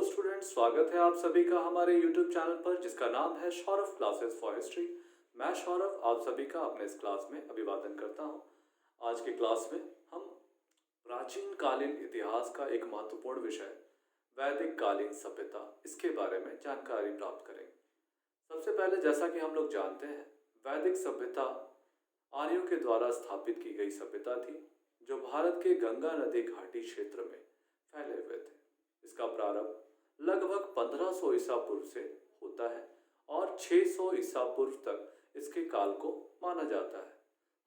Students, स्वागत है आप सभी का हमारे YouTube चैनल पर जिसका नाम है सौरभ क्लासेस फॉर हिस्ट्री। मैं सौरभ आप सभी का अपने इस क्लास में अभिवादन करता हूं। आज के क्लास में हम प्राचीन कालीन इतिहास का एक महत्वपूर्ण विषय वैदिक कालीन सभ्यता इसके बारे में जानकारी प्राप्त करेंगे। सबसे पहले जैसा कि हम लोग जानते हैं, वैदिक सभ्यता आर्यों के द्वारा स्थापित की गई सभ्यता थी जो भारत के गंगा नदी घाटी क्षेत्र में फैले हुए थे। इसका प्रारंभ लगभग 1500 ईसा पूर्व से होता है और 600 ईसा पूर्व तक इसके काल को माना जाता है।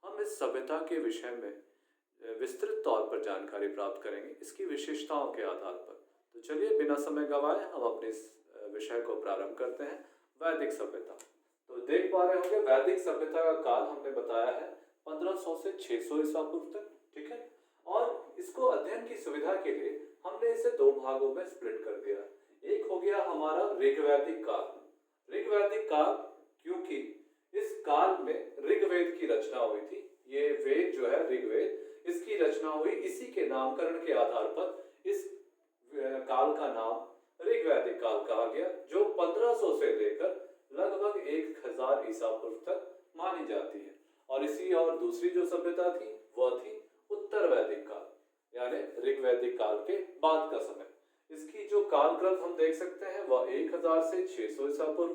हम इस सभ्यता के विषय में विस्तृत तौर पर जानकारी प्राप्त करेंगे इसकी विशेषताओं के आधार पर। तो चलिए बिना समय गंवाए हम अपने इस विषय को प्रारंभ करते हैं, वैदिक सभ्यता। तो देख पा रहे होंगे वैदिक सभ्यता का काल हमने बताया है 1500 से 600 ईसा पूर्व तक, ठीक है। और इसको अध्ययन की सुविधा के लिए हमने इसे दो भागों में स्प्लिट कर दिया। एक हो गया हमारा ऋग्वैदिक काल। ऋग्वैदिक काल क्योंकि इस काल में ऋग्वेद की रचना हुई थी। ये वेद जो है ऋग्वेद, इसकी रचना हुई, इसी के नामकरण के आधार पर इस काल का नाम ऋग्वैदिक काल कहा गया, जो 1500 से लेकर लगभग 1000 ईसा पूर्व तक मानी जाती है। और इसी और दूसरी जो सभ्यता थी वह थी उत्तर वैदिक काल, यानी ऋग्वैदिक काल के बाद का समय। इसकी जो कालक्रम हम देख सकते हैं वह 1000 से 600 ईसा पूर्व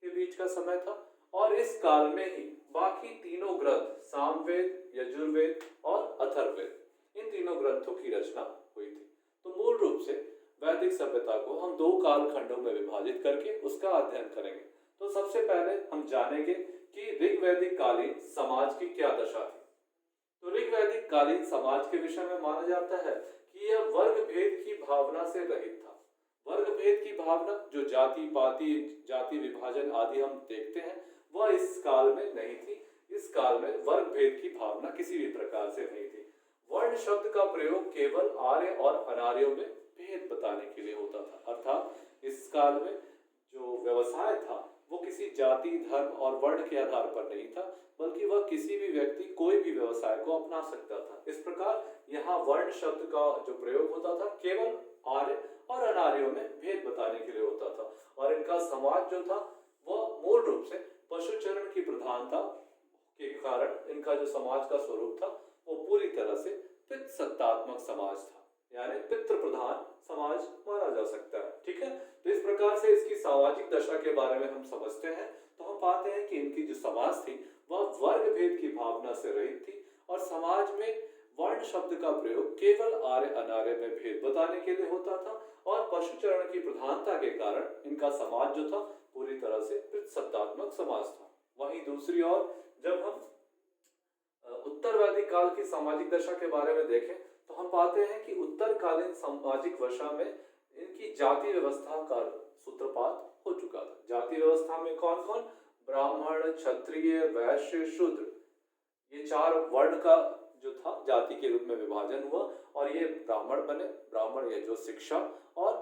के बीच का समय था। और इस काल में ही बाकी तीनों ग्रंथ सामवेद, यजुर्वेद और अथर्ववेद, इन तीनों ग्रंथों की रचना हुई थी। तो मूल रूप से वैदिक सभ्यता को हम दो कालखंडों में विभाजित करके उसका अध्ययन करेंगे। तो सबसे पहले हम जानेंगे कि ऋग्वैदिक कालीन समाज की क्या दशा थी। तो ऋग्वैदिक कालीन समाज के विषय में माना जाता है कि यह वर्ग भेद की भावना से रहित था। वर्ग भेद की भावना, जो जाति पाति, जाति विभाजन आदि हम देखते हैं, वह इस काल में नहीं थी। इस काल में वर्ग भेद की भावना किसी भी प्रकार से नहीं थी। वर्ण शब्द का प्रयोग केवल आर्य और अनार्यों में भेद बताने के लिए होता था। अर्थात इस काल में जो व्यवसाय था वो किसी जाति, धर्म और वर्ण के आधार पर नहीं था, बल्कि वह किसी भी व्यक्ति कोई भी व्यवसाय को अपना सकता था। इस प्रकार यहाँ वर्ण शब्द का जो प्रयोग होता था केवल आर्य और अनार्यों में भेद बताने के लिए होता था। और इनका समाज जो था वह मूल रूप से पशुचरण की प्रधानता के कारण इनका जो समाज का स्वरूप था वो पूरी तरह से पितृसत्तात्मक समाज था, यानी पितृ प्रधान समाज माना जा सकता है, ठीक है। तो इस प्रकार से इसकी सामाजिक दशा के बारे में हम समझते हैं तो हम पाते हैं कि इनकी जो समाज थी वह वर्ग भेद की भावना से रहित थी और समाज में वर्ण शब्द का प्रयोग केवल आर्य अनार्य में भेद बताने के लिए होता था। और पशुचरण की प्रधानता के कारण इनका समाज जो था पूरी तरह से पितृसत्तात्मक समाज था। वहीं दूसरी ओर जब हम उत्तर वैदिक काल की सामाजिक दशा के बारे में देखें तो हम पाते हैं कि उत्तरकालीन सामाजिक दशा में इनकी जाति व्यवस्था का सूत्रपात हो चुका था। जाति व्यवस्था में कौन कौन? ब्राह्मण, क्षत्रिय, वैश्य, शूद्र, ये चार वर्ण का जो था जाति के रूप में विभाजन हुआ और ये ब्राह्मण बने। ब्राह्मण ये जो शिक्षा और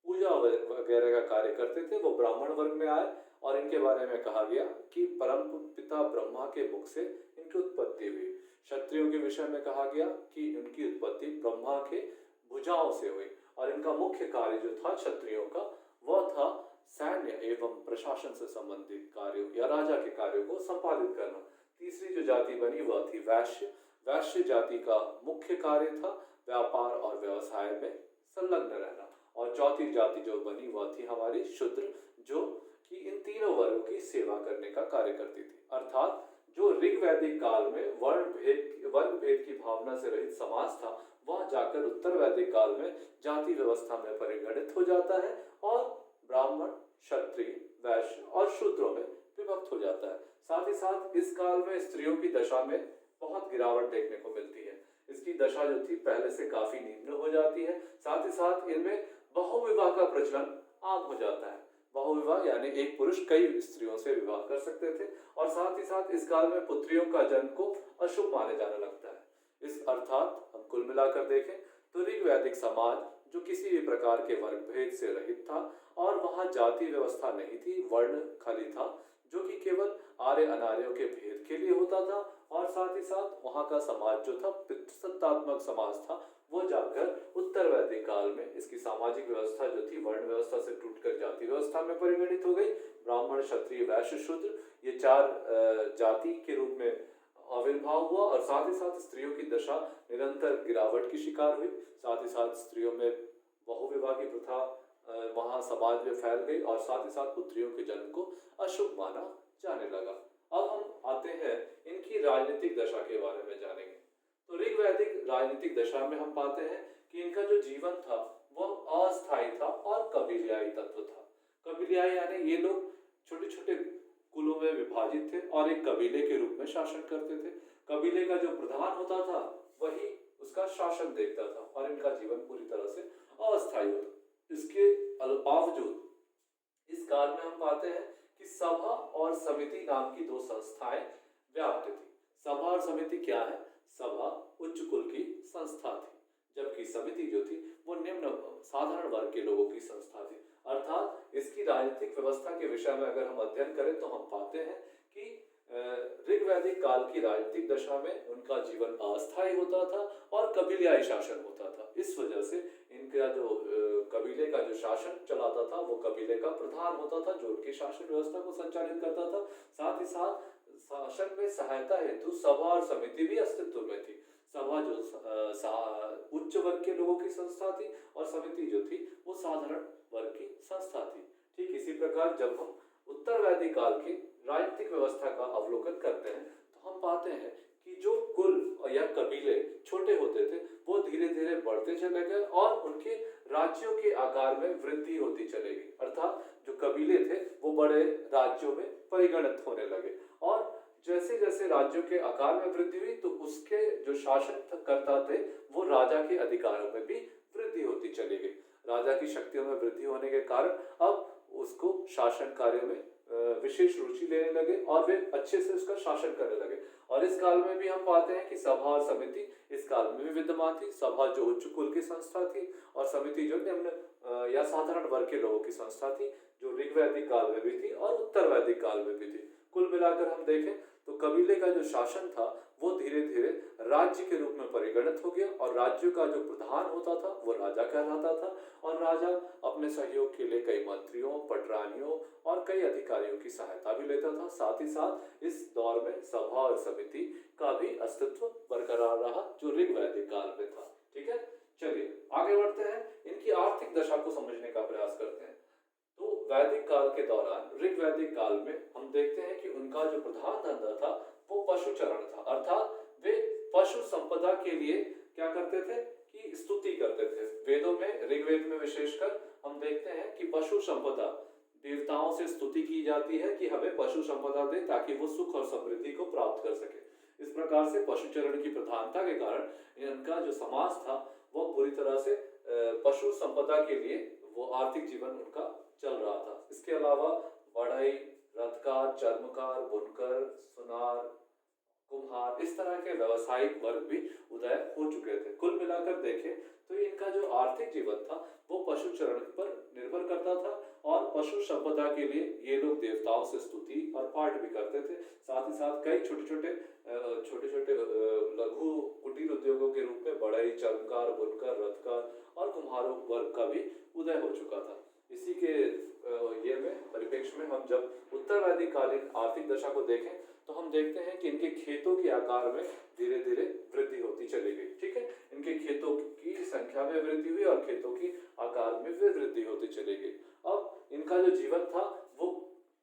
पूजा वगैरह का कार्य करते थे वो ब्राह्मण वर्ग में आए। और इनके बारे में कहा गया कि परम पिता ब्रह्मा के मुख से इनकी उत्पत्ति हुई। क्षत्रियों के विषय में कहा गया कि इनकी उत्पत्ति ब्रह्मा के भुजाओं से हुई और इनका मुख्य कार्य जो था क्षत्रियों का वह था सैन्य एवं प्रशासन से संबंधित कार्यों या राजा के कार्यों को संपादित करना। तीसरी जो जाति बनी वह थी वैश्य। वैश्य जाति का मुख्य कार्य था व्यापार और व्यवसाय में संलग्न रहना। और चौथी जाति जो बनी वह थी हमारी शूद्र, जो कि इन तीनों वर्गों की सेवा करने का कार्य करती थी। अर्थात जो ऋग्वैदिक काल में वर्ग भेद की भावना से रहित समाज था वह जाकर उत्तर वैदिक काल में जाति व्यवस्था में परिगणित हो जाता है और ब्राह्मण, क्षत्रिय, वैश्य और शूद्रों में विभक्त हो जाता है। साथ ही साथ इस काल में स्त्रियों की दशा में बहुत गिरावट देखने को मिलती है। इसकी दशा जो थी पहले से काफी निम्न हो जाती है। साथ ही साथ इनमें बहुविवाह का प्रचलन आम हो जाता है। बहुविवाह यानी एक पुरुष कई स्त्रियों से विवाह कर सकते थे और साथ ही साथ इस काल में पुत्रियों का जन्म को अशुभ माने जाने लगता है। इस अर्थात हम कुल मिलाकर देखें तो ऋग्वैदिक समाज जो किसी भी प्रकार के वर्ग भेद से रहित था और वहां जाति व्यवस्था नहीं थी, वर्ण खाली था, जो कि केवल आर्य अनार्यों के भेद के लिए होता था। और साथ ही साथ वहां का समाज जो था पितृसत्तात्मक समाज था वो जाकर उत्तर वैदिक काल में इसकी सामाजिक व्यवस्था जो थी वर्ण व्यवस्था से टूटकर जाति व्यवस्था में परिगणित हो गई। ब्राह्मण, क्षत्रिय, वैश्य, शूद्र ये चार जाति के रूप में आविर्भाव हुआ और साथ ही साथ स्त्रियों की दशा निरंतर गिरावट की शिकार हुई। साथ ही साथ स्त्रियों में बहुविवाह की प्रथा वहां समाज में फैल गई और साथ ही साथ पुत्रियों के जन्म को अशुभ माना जाने लगा। अब हम आते हैं इनकी राजनीतिक दशा के बारे में जानेंगे। तो ऋग्वैदिक राजनीतिक दशा में हम पाते हैं कि इनका जो जीवन था वह अस्थायी था और कबीलियाई तत्व था। कबीलियाई यानी ये लोग छोटे छोटे कुलों में विभाजित थे और एक कबीले के रूप में शासन करते थे। कबीले का जो प्रधान होता था वही उसका शासन देखता था और इनका जीवन पूरी तरह से अस्थायी होता। इसके बावजूद इस काल में हम पाते हैं कि सभा और समिति नाम की दो संस्थाएं व्याप्त थी। सभा और समिति क्या है? सभा उच्च कुल की संस्था थी, जबकि समिति जो थी वो निम्न साधारण वर्ग के लोगों की संस्था थी। अर्थात इसकी राजनीतिक व्यवस्था के विषय में अगर हम अध्ययन करें तो हम पाते हैं कि ऋग्वैदिक काल की राजनीतिक दशा में उनका जीवन अस्थायी होता था और कबीलियाई शासन होता था। इस वजह से इनका जो कबीले का जो शासन चलाता था वो कबीले का प्रधान होता था जो उनकी शासन व्यवस्था को संचालित करता था। साथ ही साथ शासन में सहायता हेतु सभा और समिति भी अस्तित्व में थी। सभा जो उच्च वर्ग के लोगों की संस्था थी और समिति जो थी वो साधारण वर्ग की संस्था थी। ठीक इसी प्रकार जब हम उत्तर वैदिक काल की राजनीतिक व्यवस्था का अवलोकन करते हैं तो हम पाते हैं कि जो कुल या कबीले छोटे होते थे वो धीरे धीरे बढ़ते चले गए और उनके राज्यों के आकार में वृद्धि होती चली गई। अर्थात जो कबीले थे वो बड़े राज्यों में परिगणित होने लगे और जैसे जैसे राज्यों के आकार में वृद्धि हुई तो उसके जो शासन करता थे वो राजा के अधिकारों में भी वृद्धि होती चली गई। राजा की शक्तियों में वृद्धि होने के कारण अब उसको शासन कार्यों में विशेष रुचि लेने लगे और वे अच्छे से उसका शासन करने लगे। और इस काल में भी हम पाते हैं कि सभा और समिति इस काल में भी विद्यमान थी। सभा जो उच्च कुल की संस्था थी और समिति जो निम्न या साधारण वर्ग के लोगों की संस्था थी जो ऋग्वैदिक काल में भी थी और उत्तर वैदिक काल में भी थी। कुल मिलाकर हम देखें तो कबीले का जो शासन था वो धीरे धीरे राज्य के रूप में परिगणित हो गया और राज्यों का जो प्रधान होता था वो राजा कहलाता था और राजा अपने सहयोग के लिए कई मंत्रियों, पटरानियों और कई अधिकारियों की सहायता भी लेता था। साथ ही साथ इस दौर में सभा और समिति का भी अस्तित्व बरकरार रहा जो ऋग्वैदिक काल में था। ठीक है, चलिए आगे बढ़ते हैं, इनकी आर्थिक दशा को समझने का प्रयास करते हैं। तो वैदिक काल के दौरान ऋग्वैदिक काल में हम देखते हैं कि उनका जो प्रधान धंधा था वो पशुचरण था। अर्थात वे पशु संपदा के लिए क्या करते थे कि स्तुति करते थे। वेदों में, ऋग्वेद में विशेषकर हम देखते हैं कि पशु संपदा देवताओं से स्तुति की जाती है कि हमें पशु संपदा दे ताकि वो सुख और समृद्धि को प्राप्त कर सके। इस प्रकार से पशुचरण की प्रधानता के कारण इनका जो समाज था वो पूरी तरह से पशु संपदा के लिए वो आर्थिक जीवन उनका चल रहा था। इसके अलावा बढ़ई, रथकार, चर्मकार, बुनकर, सुनार, कुम्हार, इस तरह के व्यावसायिक वर्ग भी उदय हो चुके थे। कुल मिलाकर देखें तो इनका जो आर्थिक जीवन था वो पशुचरण पर निर्भर करता था और पशु संपदा के लिए ये लोग देवताओं से स्तुति और पाठ भी करते थे। साथ ही साथ कई छोटे छोटे लघु कुटीर उद्योगों के रूप में बढ़ई, चर्मकार, बुनकर, रथकार और कुम्हारों वर्ग का भी उदय हो चुका था। इसी के ये में परिप्रेक्ष्य में हम जब उत्तर वैदिक कालीन आर्थिक दशा को देखें तो हम देखते हैं कि इनके खेतों के आकार में धीरे धीरे वृद्धि होती चली गई। ठीक है, इनके खेतों की संख्या में वृद्धि हुई और खेतों की आकार में भी वृद्धि होती चली गई। अब इनका जो जीवन था वो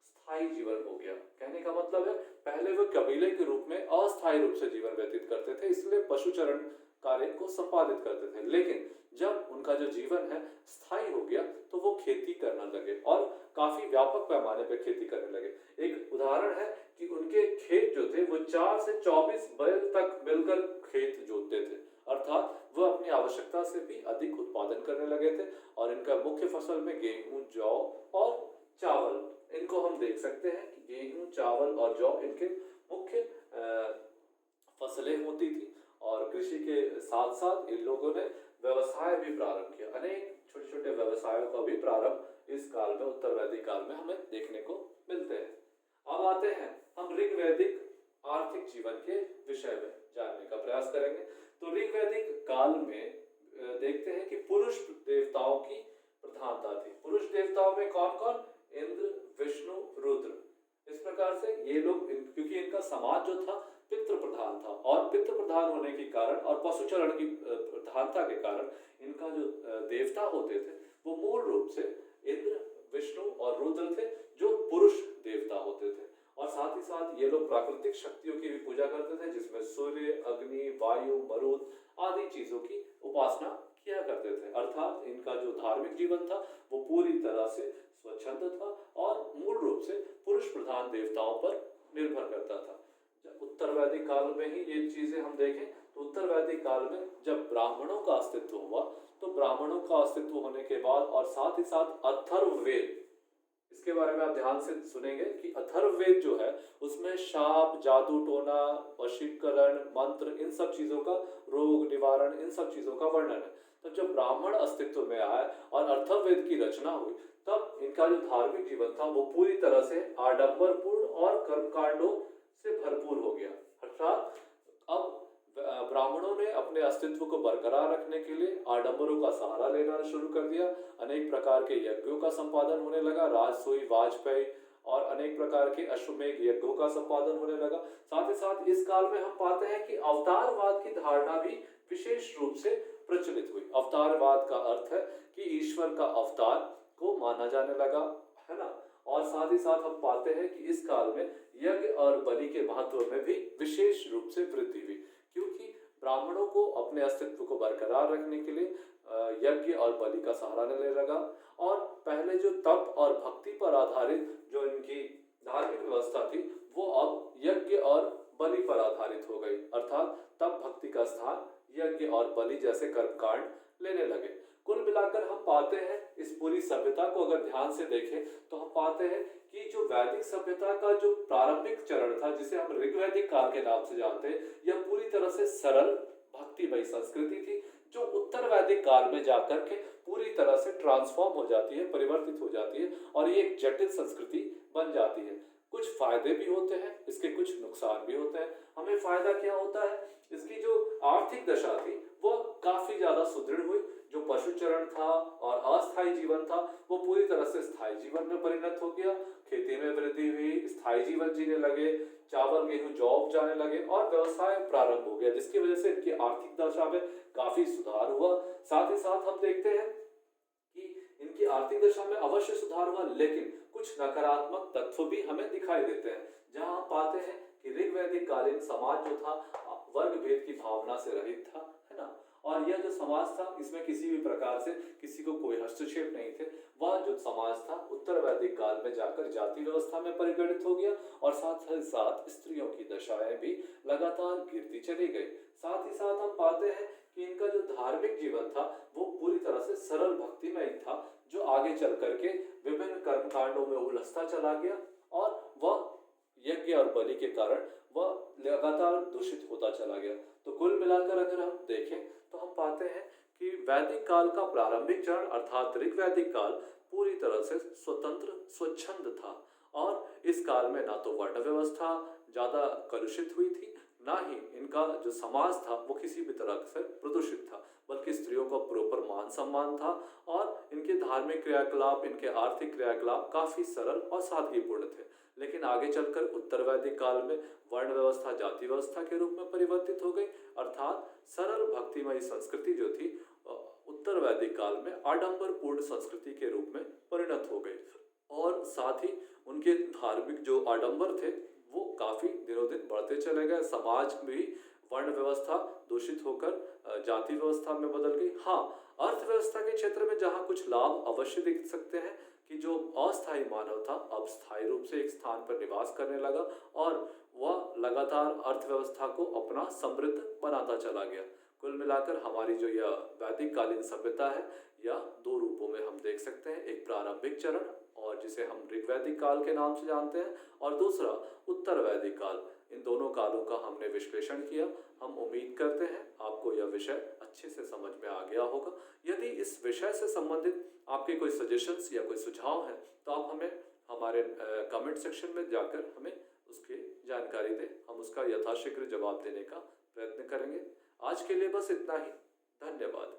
स्थायी जीवन हो गया। कहने का मतलब है पहले वो कबीले के रूप में अस्थायी रूप से जीवन व्यतीत करते थे, इसलिए पशुचरण कार्य को संपादित करते थे। लेकिन जब उनका जो जीवन है स्थायी हो गया तो वो खेती करने लगे और काफी व्यापक पैमाने पर खेती करने लगे। एक उदाहरण है कि उनके खेत जो थे वो 4 से 24 बैल तक मिलकर खेत जोतते थे। अर्थात वो अपनी आवश्यकता से भी अधिक उत्पादन करने लगे थे और इनका मुख्य फसल में गेहूं, जौ और चावल, इनको हम देख सकते हैं कि गेहूं, चावल और जौ इनके मुख्य फसलें होती थी। और कृषि के साथ साथ इन लोगों ने व्यवसाय भी प्रारंभ किया। अनेक छोटे छोटे व्यवसायों का भी प्रारंभ इस काल में, उत्तर वैदिक काल में हमें देखने को मिलते हैं। अब आते हैं हम ऋग्वैदिक आर्थिक जीवन के विषय में जानने का प्रयास करेंगे। तो ऋग्वैदिक काल में देखते हैं कि पुरुष देवताओं की प्रधानता थी। पुरुष देवताओं में कौन कौन? इंद्र, विष्णु, रुद्र। इस प्रकार से ये लोग क्योंकि इनका समाज जो था पितृ प्रधान था, और पितृ प्रधान होने के कारण और पशु चरण की प्रधानता के कारण इनका जो देवता होते थे वो मूल रूप से इंद्र, विष्णु और रुद्र थे, जो पुरुष देवता होते थे। और साथ ही साथ ये लोग प्राकृतिक शक्तियों की भी पूजा करते थे, जिसमें सूर्य, अग्नि, वायु, मरुत आदि चीजों की उपासना किया करते थे। अर्थात इनका जो धार्मिक जीवन था वो पूरी तरह से स्वच्छंद था और मूल रूप से पुरुष प्रधान देवताओं पर निर्भर करता था। उत्तर वैदिक काल में ही ये चीजें हम देखें तो उत्तर वैदिक काल में जब ब्राह्मणों का अस्तित्व हुआ, तो ब्राह्मणों का अस्तित्व होने के बाद और साथ ही साथ अथर्ववेद, इसके बारे में आप ध्यान से सुनेंगे कि अथर्ववेद जो है उसमें शाप, जादू टोना, वशीकरण, मंत्र, इन सब चीजों का, रोग निवारण, इन सब चीजों का वर्णन है। तो जब ब्राह्मण अस्तित्व में आए और अथर्ववेद की रचना हुई, तब इनका जो धार्मिक जीवन था वो पूरी तरह से आडंबरपूर्ण और कर्मकांडों से भरपूर हो गया। अर्थात अब ब्राह्मणों ने अपने अस्तित्व को बरकरार रखने के लिए आडंबरों का सहारा लेना शुरू कर दिया। अनेक प्रकार के यज्ञों का संपादन होने लगा, राजसूय, वाजपेयी और अनेक प्रकार के अश्वमेध यज्ञों का संपादन होने लगा। साथ ही साथ इस काल में हम पाते हैं कि अवतारवाद की धारणा भी विशेष रूप से प्रचलित हुई। अवतारवाद का अर्थ है कि ईश्वर का अवतार को माना जाने लगा, है ना। और साथ ही साथ हम पाते हैं कि इस काल में यज्ञ और बलि के महत्व में भी विशेष रूप से वृद्धि हुई, क्योंकि ब्राह्मणों को अपने अस्तित्व को बरकरार रखने के लिए यज्ञ और बलि का सहारा लेने लगा। और पहले जो तप और भक्ति पर आधारित जो इनकी धार्मिक व्यवस्था थी वो अब यज्ञ और बलि पर आधारित हो गई। अर्थात तप भक्ति का स्थान यज्ञ और बलि जैसे कर्मकांड लेने लगे। कुल मिलाकर हम पाते हैं इस पूरी सभ्यता को अगर ध्यान से देखें तो हम पाते हैं कि जो वैदिक सभ्यता का जो प्रारंभिक चरण था, जिसे हम ऋग्वैदिक काल के नाम से जानते हैं, यह पूरी तरह से सरल भक्तिमयी संस्कृति थी, जो उत्तर वैदिक काल में जाकर के पूरी तरह से ट्रांसफॉर्म हो जाती है, परिवर्तित हो जाती है और ये एक जटिल संस्कृति बन जाती है। कुछ फायदे भी होते हैं, इसके कुछ नुकसान भी होते हैं। हमें फायदा क्या होता है? इसकी जो आर्थिक दशा थी वो काफी ज्यादा सुदृढ़ हुई। जो पशुचरण था और अस्थायी जीवन था वो पूरी तरह से स्थायी जीवन में परिणत हो गया। खेती में वृद्धि हुई, स्थायी जीवन जीने लगे, चावल, गेहूं, जौ उपजाने लगे और व्यवसाय प्रारंभ हो गया, जिसकी वजह से इनकी आर्थिक दशा में काफी सुधार हुआ। साथ ही साथ हम देखते हैं कि इनकी आर्थिक दशा में अवश्य सुधार हुआ, लेकिन कुछ नकारात्मक तत्व भी हमें दिखाई देते हैं। जहां हम पाते हैं कि ऋग्वैदिक कालीन समाज जो था वर्ग भेद की भावना से रहित था, है ना। और यह जो समाज था इसमें किसी भी प्रकार से किसी को कोई हस्तक्षेप नहीं थे। वह जो समाज था उत्तर वैदिक काल में जाकर जाति व्यवस्था में परिगणित हो गया और साथ ही साथ स्त्रियों की दशाएं भी लगातार गिरती चली गई। साथ ही साथ हम पाते हैं कि इनका जो धार्मिक जीवन था वो पूरी तरह से सरल भक्तिमय था, जो आगे चल करके विभिन्न कर्मकांडों में उलझता चला गया और वह यज्ञ और बलि के कारण वह लगातार दूषित होता चला गया। तो कुल मिलाकर अगर हम देखें तो हम पाते हैं कि वैदिक काल का प्रारंभिक चरण अर्थात ऋग्वैदिक काल पूरी तरह से स्वतंत्र, स्वच्छंद था और इस काल में ना तो वर्ण व्यवस्था ज्यादा कलुषित हुई थी, ना ही इनका जो समाज था वो किसी भी तरह से प्रदूषित था, बल्कि स्त्रियों का प्रॉपर मान सम्मान था और इनके धार्मिक क्रियाकलाप, इनके आर्थिक क्रियाकलाप काफी सरल और सादगीपूर्ण थे। लेकिन आगे चलकर उत्तर वैदिक काल में वर्ण व्यवस्था जाति व्यवस्था के रूप में परिवर्तित हो गई, अर्थात सरल भक्तिमयी संस्कृति जो थी उत्तर वैदिक काल में आडंबरपूर्ण संस्कृति के रूप में परिणत हो गई। और साथ ही उनके धार्मिक जो आडंबर थे वो काफी दिनों दिन बढ़ते चले गए। समाज भी वर्ण व्यवस्था दूषित होकर जाति व्यवस्था में बदल गई। हाँ, अर्थव्यवस्था के क्षेत्र में जहाँ कुछ लाभ अवश्य दिख सकते हैं कि जो अस्थायी मानव था अब स्थायी रूप से एक स्थान पर निवास करने लगा और वह लगातार अर्थव्यवस्था को अपना समृद्ध बनाता चला गया। कुल मिलाकर हमारी जो यह वैदिक कालीन सभ्यता है यह दो रूपों में हम देख सकते हैं, एक प्रारंभिक चरण और जिसे हम ऋग्वैदिक काल के नाम से जानते हैं और दूसरा उत्तर वैदिक काल। इन दोनों कालों का हमने विश्लेषण किया। हम उम्मीद करते हैं आपको यह विषय अच्छे से समझ में आ गया होगा। यदि इस विषय से संबंधित आपके कोई सजेशंस या कोई सुझाव हैं तो आप हमें हमारे कमेंट सेक्शन में जाकर हमें उसकी जानकारी दें, हम उसका यथाशीघ्र जवाब देने का प्रयत्न करेंगे। आज के लिए बस इतना ही। धन्यवाद।